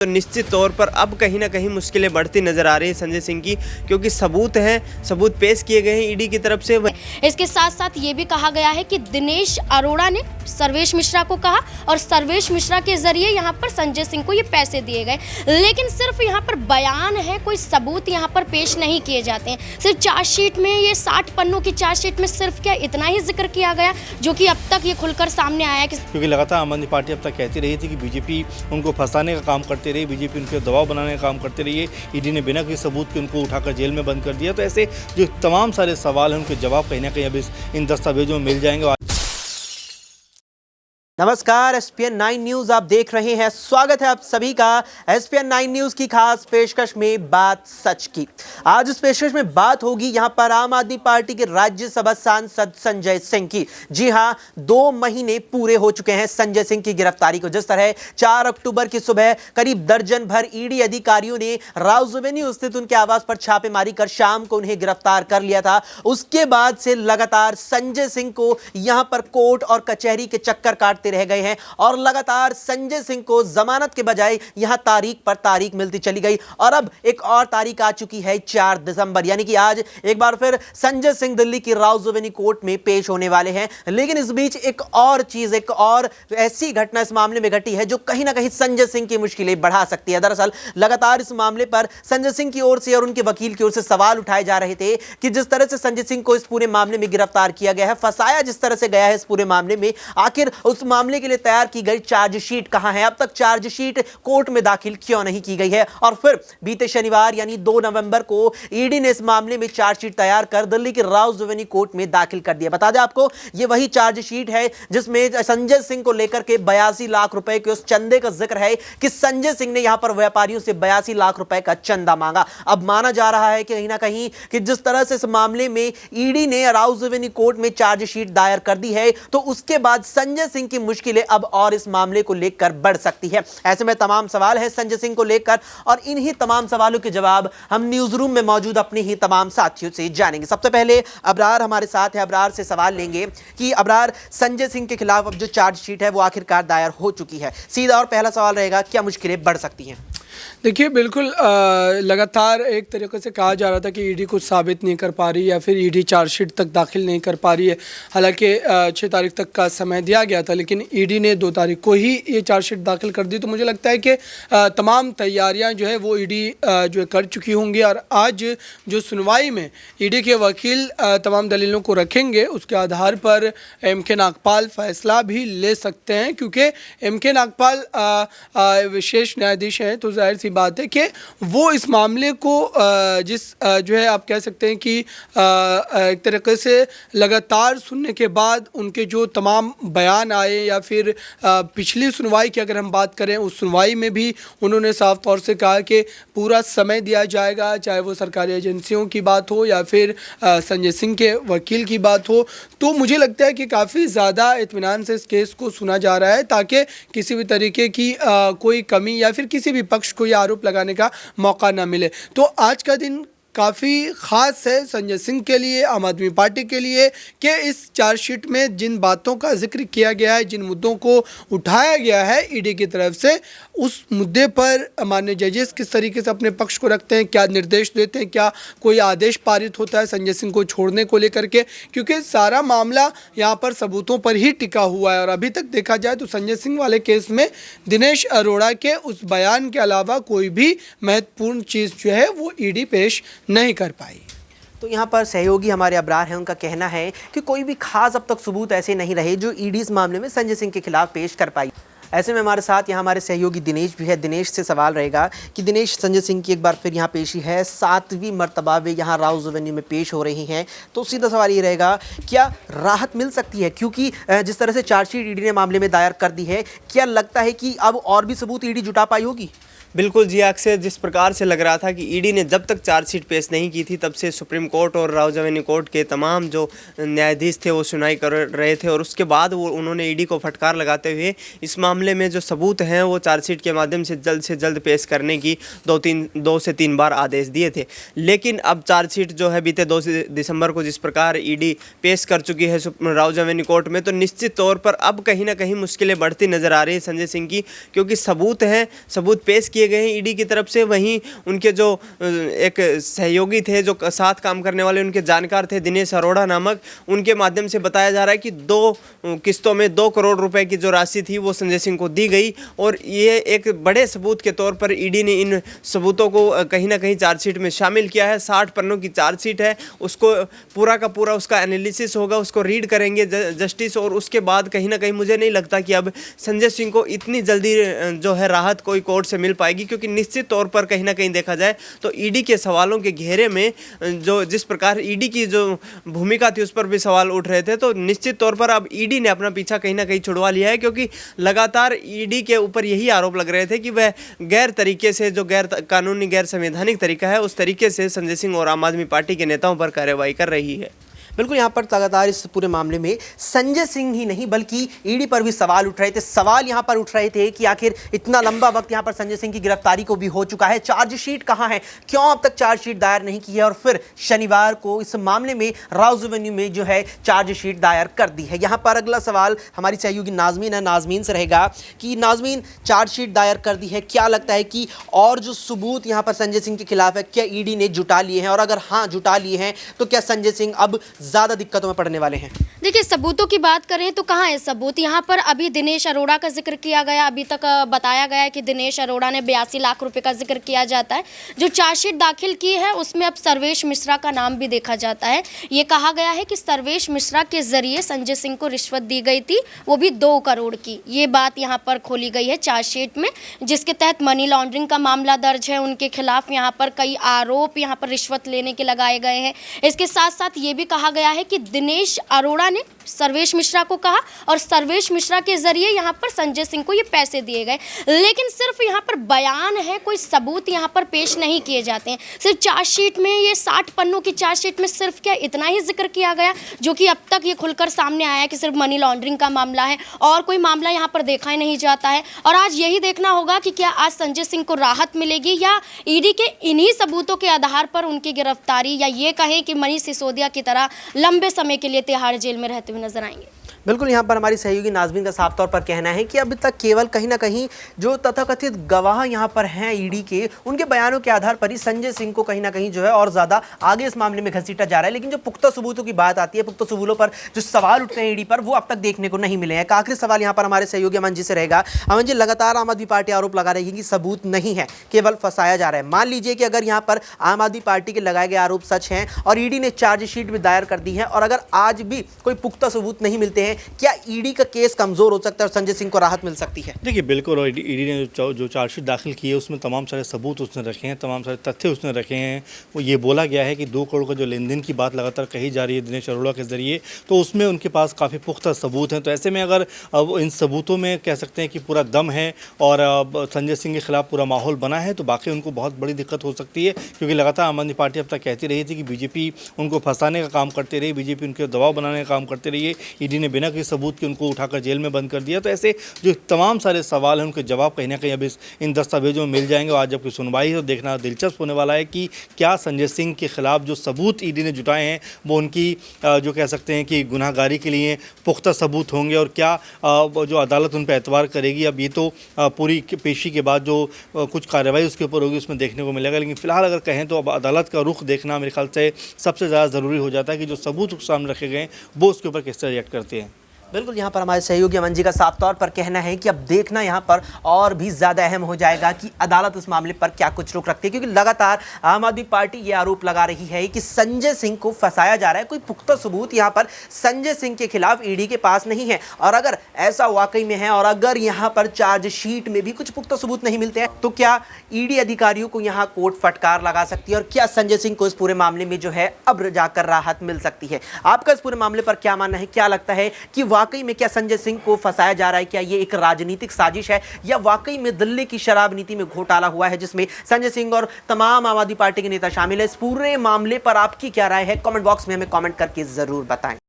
तो निश्चित तौर पर अब कहीं ना कहीं मुश्किलें बढ़ती नजर आ रही है संजय सिंह की, क्योंकि सबूत पेश किए गए हैं ईडी की तरफ से। इसके साथ साथ ये भी कहा गया है कि दिनेश अरोड़ा ने सर्वेश मिश्रा को कहा और सर्वेश मिश्रा के जरिए यहाँ पर संजय सिंह को ये पैसे दिए गए, लेकिन सिर्फ यहाँ पर बयान है, कोई सबूत यहाँ पर पेश नहीं किए जाते हैं। सिर्फ चार्जशीट में, ये 60 पन्नों की चार्जशीट में सिर्फ क्या इतना ही जिक्र किया गया जो कि अब तक ये खुलकर सामने आया कि क्योंकि लगातार आम आदमी पार्टी अब तक कहती रही थी कि बीजेपी उनको फंसाने का काम करती रही, बीजेपी उनके दबाव बनाने का काम करती रही है। ईडी ने बिना किसी सबूत के उनको उठाकर जेल में बंद कर दिया। तो ऐसे जो तमाम सारे सवाल हैं उनके जवाब कहीं ना कहीं अब इन दस्तावेजों में मिल जाएंगे। नमस्कार, एसपीएन 9 न्यूज आप देख रहे हैं। स्वागत है आप सभी का एसपीएन 9 न्यूज की खास पेशकश में बात सच की। आज इस पेशकश में बात होगी यहां पर आम आदमी पार्टी के राज्यसभा सांसद संजय सिंह की। जी हां, 2 महीने पूरे हो चुके हैं संजय सिंह की गिरफ्तारी को। जिस तरह 4 अक्टूबर की सुबह करीब दर्जन भर ईडी अधिकारियों ने राउज एवेन्यू स्थित उनके आवास पर छापेमारी कर शाम को उन्हें गिरफ्तार कर लिया था, उसके बाद से लगातार संजय सिंह को यहां पर कोर्ट और कचहरी के चक्कर काटते रह गए हैं और लगातार संजय सिंह को जमानत के बजाय यहां तारीख पर तारीख मिलती चली गई। और अब एक और तारीख आ चुकी है 4 दिसंबर, यानी कि आज एक बार फिर संजय सिंह दिल्ली की राउज एवेन्यू कोर्ट में पेश होने वाले हैं। लेकिन इस बीच एक और ऐसी घटना इस मामले में घटी है जो कहीं ना कहीं संजय सिंह की मुश्किलें बढ़ा सकती है। दरअसल लगातार इस मामले पर संजय सिंह की ओर से और उनके वकील की ओर से सवाल उठाए जा रहे थे कि जिस तरह से संजय सिंह को इस पूरे मामले में गिरफ्तार किया गया है, फंसाया जिस तरह से गया है इस पूरे मामले में, आखिर उस मामले के लिए तैयार की गई चार्जशीट कहां है? अब तक चार्जशीट कोर्ट में दाखिल क्यों नहीं की गई है? और फिर बीते शनिवार यानी 2 नवंबर को ईडी ने इस मामले में चार्जशीट तैयार कर दिल्ली की राउज एवेन्यू कोर्ट में दाखिल कर दिया। बता दें आपको, यह वही चार्जशीट है जिसमें संजय सिंह को लेकर के 82 लाख रुपए के उस चंदे का जिक्र है कि संजय सिंह ने यहां पर व्यापारियों से 82 लाख रुपए का चंदा मांगा। अब माना जा रहा है कि कहीं ना कहीं कि जिस तरह से इस मामले में ईडी ने राउज एवेन्यू कोर्ट में चार्जशीट दायर कर दी है, तो उसके बाद संजय सिंह की मुश्किलें अब और इस मामले को लेकर बढ़ सकती है। ऐसे में तमाम सवाल है संजय सिंह को लेकर और इन्हीं तमाम सवालों के जवाब हम न्यूज रूम में मौजूद अपने ही तमाम साथियों से जानेंगे। सबसे पहले अबरार हमारे साथ है, अबरार से सवाल लेंगे कि अबरार, संजय सिंह के खिलाफ अब जो चार्जशीट है वो आखिरकार दायर हो चुकी है। सीधा और पहला सवाल रहेगा, क्या मुश्किलें बढ़ सकती हैं? देखिए, बिल्कुल लगातार एक तरीके से कहा जा रहा था कि ईडी कुछ साबित नहीं कर पा रही या फिर ईडी चार्जशीट तक दाखिल नहीं कर पा रही है। हालांकि 6 तारीख तक का समय दिया गया था, लेकिन ईडी ने 2 तारीख को ही ये चार्जशीट दाखिल कर दी। तो मुझे लगता है कि तमाम तैयारियां जो है वो ईडी जो है कर चुकी होंगी और आज जो सुनवाई में ईडी के वकील तमाम दलीलों को रखेंगे, उसके आधार पर MK नागपाल फैसला भी ले सकते हैं, क्योंकि MK नागपाल विशेष न्यायाधीश हैं। तो जाहिर सी बात है कि वो इस मामले को जो है आप कह सकते हैं कि एक तरीके से लगातार सुनने के बाद उनके जो तमाम बयान आए या फिर पिछली सुनवाई की अगर हम बात करें, उस सुनवाई में भी उन्होंने साफ तौर से कहा कि पूरा समय दिया जाएगा, चाहे वो सरकारी एजेंसियों की बात हो या फिर संजय सिंह के वकील की बात हो। तो मुझे लगता है कि काफ़ी ज़्यादा इत्मीनान से इस केस को सुना जा रहा है ताकि किसी भी तरीके की कोई कमी या फिर किसी भी पक्ष को आरोप लगाने का मौका ना मिले। तो आज का दिन काफ़ी ख़ास है संजय सिंह के लिए, आम आदमी पार्टी के लिए, कि इस चार्जशीट में जिन बातों का जिक्र किया गया है, जिन मुद्दों को उठाया गया है ईडी की तरफ से, उस मुद्दे पर माननीय जजेस किस तरीके से अपने पक्ष को रखते हैं, क्या निर्देश देते हैं, क्या कोई आदेश पारित होता है संजय सिंह को छोड़ने को लेकर के, क्योंकि सारा मामला यहाँ पर सबूतों पर ही टिका हुआ है। और अभी तक देखा जाए तो संजय सिंह वाले केस में दिनेश अरोड़ा के उस बयान के अलावा कोई भी महत्वपूर्ण चीज़ जो है वो ईडी पेश नहीं कर पाई। तो यहाँ पर सहयोगी हमारे अबरार हैं, उनका कहना है कि कोई भी खास अब तक सबूत ऐसे नहीं रहे जो ईडी इस मामले में संजय सिंह के खिलाफ पेश कर पाई। ऐसे में हमारे साथ यहाँ हमारे सहयोगी दिनेश भी है। दिनेश से सवाल रहेगा कि दिनेश, संजय सिंह की एक बार फिर यहाँ पेशी है, 7वीं मर्तबा वे यहाँ राउज एवेन्यू में पेश हो रही हैं। तो सीधा सवाल ये रहेगा, क्या राहत मिल सकती है? क्योंकि जिस तरह से चार्जशीट ईडी ने मामले में दायर कर दी है, क्या लगता है कि अब और भी सबूत ईडी जुटा पाई होगी? बिल्कुल जी, अक्सर जिस प्रकार से लग रहा था कि ईडी ने जब तक चार्जशीट पेश नहीं की थी तब से सुप्रीम कोर्ट और राउज एवेन्यू कोर्ट के तमाम जो न्यायाधीश थे वो सुनवाई कर रहे थे, और उसके बाद वो उन्होंने ईडी को फटकार लगाते हुए इस मामले में जो सबूत हैं वो चार्जशीट के माध्यम से जल्द पेश करने की 2 से 3 बार आदेश दिए थे। लेकिन अब चार्जशीट जो है बीते 2 दिसंबर को जिस प्रकार ईडी पेश कर चुकी है राउज एवेन्यू कोर्ट में, तो निश्चित तौर पर अब कहीं ना कहीं मुश्किलें बढ़ती नज़र आ रही है संजय सिंह की, क्योंकि सबूत पेश किए गए हैं ईडी की तरफ से, वहीं उनके जो एक सहयोगी थे, जो साथ काम करने वाले उनके जानकार थे, दिनेश अरोड़ा नामक, उनके माध्यम से बताया जा रहा है कि 2 किस्तों में 2 करोड़ रुपए की जो राशि थी वो संजय सिंह को दी गई। और ये एक बड़े सबूत के तौर पर ईडी ने इन सबूतों को कहीं ना कहीं चार्जशीट में शामिल किया है। 60 पन्नों की चार्जशीट है, उसको पूरा का पूरा उसका एनालिसिस होगा, उसको रीड करेंगे जस्टिस, और उसके बाद कहीं ना कहीं मुझे नहीं लगता कि अब संजय सिंह को इतनी जल्दी जो है राहत कोई कोर्ट से मिल पाएगी, क्योंकि निश्चित तौर पर कहीं ना कहीं देखा जाए तो ईडी के सवालों के घेरे में जो जिस प्रकार ईडी की जो भूमिका थी उस पर भी सवाल उठ रहे थे, तो निश्चित तौर पर अब ईडी ने अपना पीछा कहीं ना कहीं छुड़वा लिया है, क्योंकि लगातार ईडी के ऊपर यही आरोप लग रहे थे कि वह गैर तरीके से, जो गैर कानूनी गैर संवैधानिक तरीका है, उस तरीके से संजय सिंह और आम आदमी पार्टी के नेताओं पर कार्रवाई कर रही है। बिल्कुल, यहाँ पर लगातार इस पूरे मामले में संजय सिंह ही नहीं बल्कि ईडी पर भी सवाल उठ रहे थे। सवाल यहाँ पर उठ रहे थे कि आखिर इतना लंबा वक्त यहाँ पर संजय सिंह की गिरफ्तारी को भी हो चुका है, चार्जशीट कहाँ है, क्यों अब तक चार्जशीट दायर नहीं की है, और फिर शनिवार को इस मामले में राउज एवेन्यू में जो है चार्जशीट दायर कर दी है। यहाँ पर अगला सवाल हमारी सहयोगी नाजमीन है, नाजमीन से रहेगा कि नाजमीन, चार्जशीट दायर कर दी है, क्या लगता है कि और जो सबूत यहाँ पर संजय सिंह के खिलाफ है क्या ईडी ने जुटा लिए हैं, और अगर हाँ जुटा लिए हैं तो क्या संजय सिंह अब ज़्यादा दिक्कतों में पड़ने वाले हैं? देखिए, सबूतों की बात करें तो कहाँ है सबूत। यहाँ पर अभी दिनेश अरोड़ा का जिक्र किया गया, अभी तक बताया गया है कि दिनेश अरोड़ा ने 82 लाख रुपए का जिक्र किया जाता है। जो चार्जशीट दाखिल की है उसमें अब सर्वेश मिश्रा का नाम भी देखा जाता है। ये कहा गया है कि सर्वेश मिश्रा के जरिए संजय सिंह को रिश्वत दी गई थी, वो भी 2 करोड़ की। ये बात यहाँ पर खोली गई है चार्जशीट में, जिसके तहत मनी लॉन्ड्रिंग का मामला दर्ज है उनके खिलाफ। यहाँ पर कई आरोप यहाँ पर रिश्वत लेने के लगाए गए हैं। इसके साथ साथ ये भी कहा गया है कि दिनेश अरोड़ा ने सर्वेश मिश्रा को कहा और सर्वेश मिश्रा के जरिए यहाँ पर संजय सिंह को ये पैसे दिए गए, लेकिन सिर्फ यहाँ पर बयान है, कोई सबूत यहाँ पर पेश नहीं किए जाते हैं। सिर्फ चार्जशीट में, ये 60 पन्नों की चार्जशीट में सिर्फ क्या इतना ही जिक्र किया गया, जो कि अब तक ये खुलकर सामने आया कि सिर्फ मनी लॉन्ड्रिंग का मामला है और कोई मामला यहाँ पर देखा ही नहीं जाता है। और आज यही देखना होगा कि क्या आज संजय सिंह को राहत मिलेगी या ईडी के इन्हीं सबूतों के आधार पर उनकी गिरफ्तारी, या ये कहें कि मनीष सिसोदिया की तरह लंबे समय के लिए तिहाड़ जेल में रहते हुए नजर आएंगे। बिल्कुल, यहाँ पर हमारी सहयोगी नाजमीन का साफ तौर पर कहना है कि अभी तक केवल कहीं ना कहीं जो तथाकथित गवाह यहाँ पर हैं ईडी के, उनके बयानों के आधार पर ही संजय सिंह को कहीं ना कहीं जो है और ज़्यादा आगे इस मामले में घसीटा जा रहा है। लेकिन जो पुख्ता सबूतों की बात आती है, पुख्ता सबूतों पर जो सवाल उठते हैं ईडी पर, वो अब तक देखने को नहीं मिले हैं। एक आखिरी सवाल यहाँ पर हमारे सहयोगी अमन जी से रहेगा। अमन जी, लगातार आम आदमी पार्टी आरोप लगा रही है कि सबूत नहीं है, केवल फंसाया जा रहा है। मान लीजिए कि अगर यहाँ पर आम आदमी पार्टी के लगाए गए आरोप सच हैं और ईडी ने चार्जशीट भी दायर कर दी है, और अगर आज भी कोई पुख्ता सबूत नहीं मिलते हैं, क्या ईडी का केस कमजोर हो सकता है और संजय सिंह को राहत मिल सकती है? देखिए, बिल्कुल, और ईडी ने जो चार्जशीट दाखिल की है उसमें तमाम सारे सबूत उसने रखे हैं, तमाम सारे तथ्य उसने रखे हैं। वो ये बोला गया है कि 2 करोड़ का जो लेन देन की बात लगातार कही जा रही है दिनेश अरोड़ा के जरिए, तो उसमें उनके पास काफ़ी पुख्ता सबूत हैं। तो ऐसे में अगर अब इन सबूतों में कह सकते हैं कि पूरा दम है और संजय सिंह के खिलाफ पूरा माहौल बना है, तो बाकी उनको बहुत बड़ी दिक्कत हो सकती है, क्योंकि लगातार आम आदमी पार्टी अब तक कहती रही थी कि बीजेपी उनको फंसाने का काम करते रही, बीजेपी उनके दबाव बनाने का काम करते रही है। ईडी ने बिना किसी सबूत के उनको उठाकर जेल में बंद कर दिया। तो ऐसे जो तमाम सारे सवाल हैं उनके जवाब कहीं ना कहीं अब इन दस्तावेजों में मिल जाएंगे। आज जबकि सुनवाई है तो देखना दिलचस्प होने वाला है कि क्या संजय सिंह के खिलाफ जो सबूत ईडी ने जुटाए हैं वो उनकी जो कह सकते हैं कि गुनाहगारी के लिए पुख्ता सबूत होंगे, और क्या जो अदालत उन पर एतबार करेगी। अब ये तो पूरी पेशी के बाद जो कुछ कार्रवाई उसके ऊपर होगी उसमें देखने को मिलेगा। लेकिन फिलहाल अगर कहें तो अब अदालत का रुख देखना मेरे ख्याल से सबसे ज़्यादा ज़रूरी हो जाता है कि जो सबूत सामने रखे गए वो उसके ऊपर किस तरह रिएक्ट करते हैं। बिल्कुल, यहाँ पर हमारे सहयोगी अमन जी का साफ तौर पर कहना है कि अब देखना यहाँ पर और भी ज़्यादा अहम हो जाएगा कि अदालत इस मामले पर क्या कुछ रुख रखती है, क्योंकि लगातार आम आदमी पार्टी ये आरोप लगा रही है कि संजय सिंह को फंसाया जा रहा है। कोई पुख्ता सबूत यहाँ पर संजय सिंह के खिलाफ ईडी के पास नहीं है, और अगर ऐसा वाकई में है और अगर यहाँ पर चार्जशीट में भी कुछ पुख्ता सबूत नहीं मिलते हैं, तो क्या ईडी अधिकारियों को यहाँ कोर्ट फटकार लगा सकती है, और क्या संजय सिंह को इस पूरे मामले में जो है अब जाकर राहत मिल सकती है? आपका इस पूरे मामले पर क्या मानना है? क्या लगता है कि वाकई में क्या संजय सिंह को फंसाया जा रहा है? क्या ये एक राजनीतिक साजिश है, या वाकई में दिल्ली की शराब नीति में घोटाला हुआ है जिसमें संजय सिंह और तमाम आम आदमी पार्टी के नेता शामिल है? इस पूरे मामले पर आपकी क्या राय है? कमेंट बॉक्स में हमें कमेंट करके जरूर बताएं।